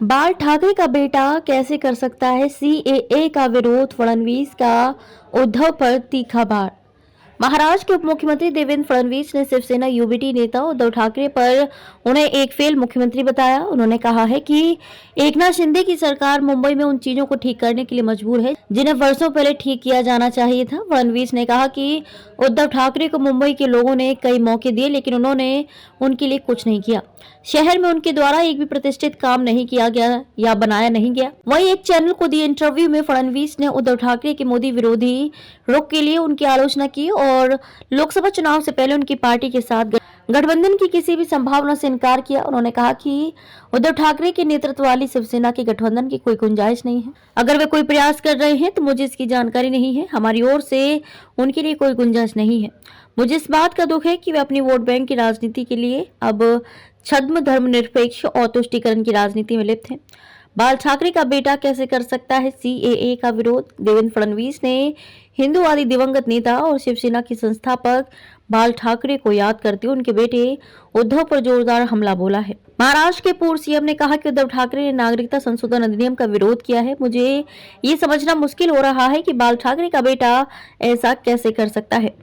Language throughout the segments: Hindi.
बाल ठाकरे का बेटा कैसे कर सकता है सीएए का विरोध, फडणवीस का उद्धव पर तीखा वार। महाराष्ट्र के उप मुख्यमंत्री देवेंद्र फडणवीस ने शिवसेना यूबीटी नेता उद्धव ठाकरे पर उन्हें एक फेल मुख्यमंत्री बताया। उन्होंने कहा है कि एकनाथ शिंदे की सरकार मुंबई में उन चीजों को ठीक करने के लिए मजबूर है जिन्हें वर्षों पहले ठीक किया जाना चाहिए था। फडणवीस ने कहा कि उद्धव ठाकरे को मुंबई के लोगों ने कई मौके दिए लेकिन उन्होंने उनके लिए कुछ नहीं किया। शहर में उनके द्वारा एक भी प्रतिष्ठित काम नहीं किया गया या बनाया नहीं गया। वहीं एक चैनल को दिए इंटरव्यू में फडणवीस ने उद्धव ठाकरे के मोदी विरोधी रुख के लिए उनकी आलोचना की और लोकसभा चुनाव से पहले उनकी पार्टी के साथ गठबंधन की किसी भी संभावना से इनकार किया। उन्होंने कहा कि उद्धव ठाकरे के नेतृत्व वाली शिवसेना के गठबंधन की कोई गुंजाइश नहीं है। अगर वे कोई प्रयास कर रहे हैं तो मुझे इसकी जानकारी नहीं है। हमारी ओर से उनके लिए कोई गुंजाइश नहीं है। मुझे इस बात का दुख है कि वे अपनी वोट बैंक की राजनीति के लिए अब छद्म धर्मनिरपेक्ष और तुष्टीकरण की राजनीति में लिप्त हैं। बाल ठाकरे का बेटा कैसे कर सकता है सीएए का विरोध। देवेंद्र फडणवीस ने हिंदूवादी दिवंगत नेता और शिवसेना के संस्थापक बाल ठाकरे को याद करते हुए उनके बेटे उद्धव पर जोरदार हमला बोला है। महाराष्ट्र के पूर्व सीएम ने कहा कि उद्धव ठाकरे ने नागरिकता संशोधन अधिनियम का विरोध किया है। मुझे ये समझना मुश्किल हो रहा है कि बाल ठाकरे का बेटा ऐसा कैसे कर सकता है।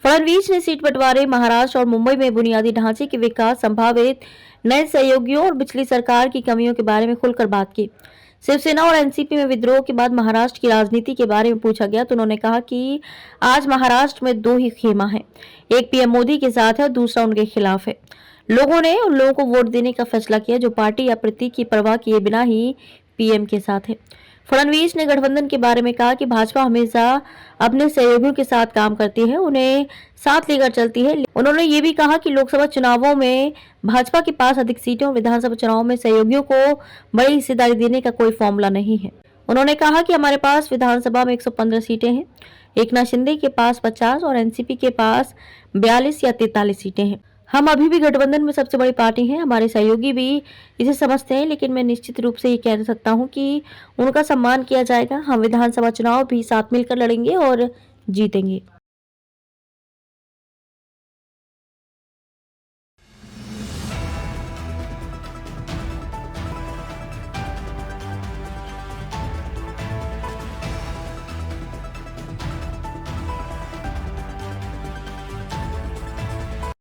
फडणवीस ने सीट बंटवारे, महाराष्ट्र और मुंबई में बुनियादी ढांचे के विकास, संभावित नए सहयोगियों और पिछली सरकार की कमियों के बारे में खुलकर बात की। शिवसेना और एनसीपी में विद्रोह के बाद महाराष्ट्र की राजनीति के बारे में पूछा गया तो उन्होंने कहा कि आज महाराष्ट्र में दो ही खेमा है, एक पीएम मोदी के साथ है और दूसरा उनके खिलाफ है। लोगों ने उन लोगों को वोट देने का फैसला किया जो पार्टी या प्रतीक की परवाह किए बिना ही पीएम के साथ है। फडणवीस ने गठबंधन के बारे में कहा कि भाजपा हमेशा अपने सहयोगियों के साथ काम करती है, उन्हें साथ लेकर चलती है। उन्होंने ये भी कहा कि लोकसभा चुनावों में भाजपा के पास अधिक सीटें और विधानसभा चुनावों में सहयोगियों को बड़ी हिस्सेदारी देने का कोई फॉर्मूला नहीं है। उन्होंने कहा कि हमारे पास विधानसभा में 115 सीटें हैं, एकनाथ शिंदे के पास 50 और एनसीपी के पास 42 या 43 सीटें हैं। हम अभी भी गठबंधन में सबसे बड़ी पार्टी हैं। हमारे सहयोगी भी इसे समझते हैं, लेकिन मैं निश्चित रूप से ये कह सकता हूं कि उनका सम्मान किया जाएगा। हम विधानसभा चुनाव भी साथ मिलकर लड़ेंगे और जीतेंगे।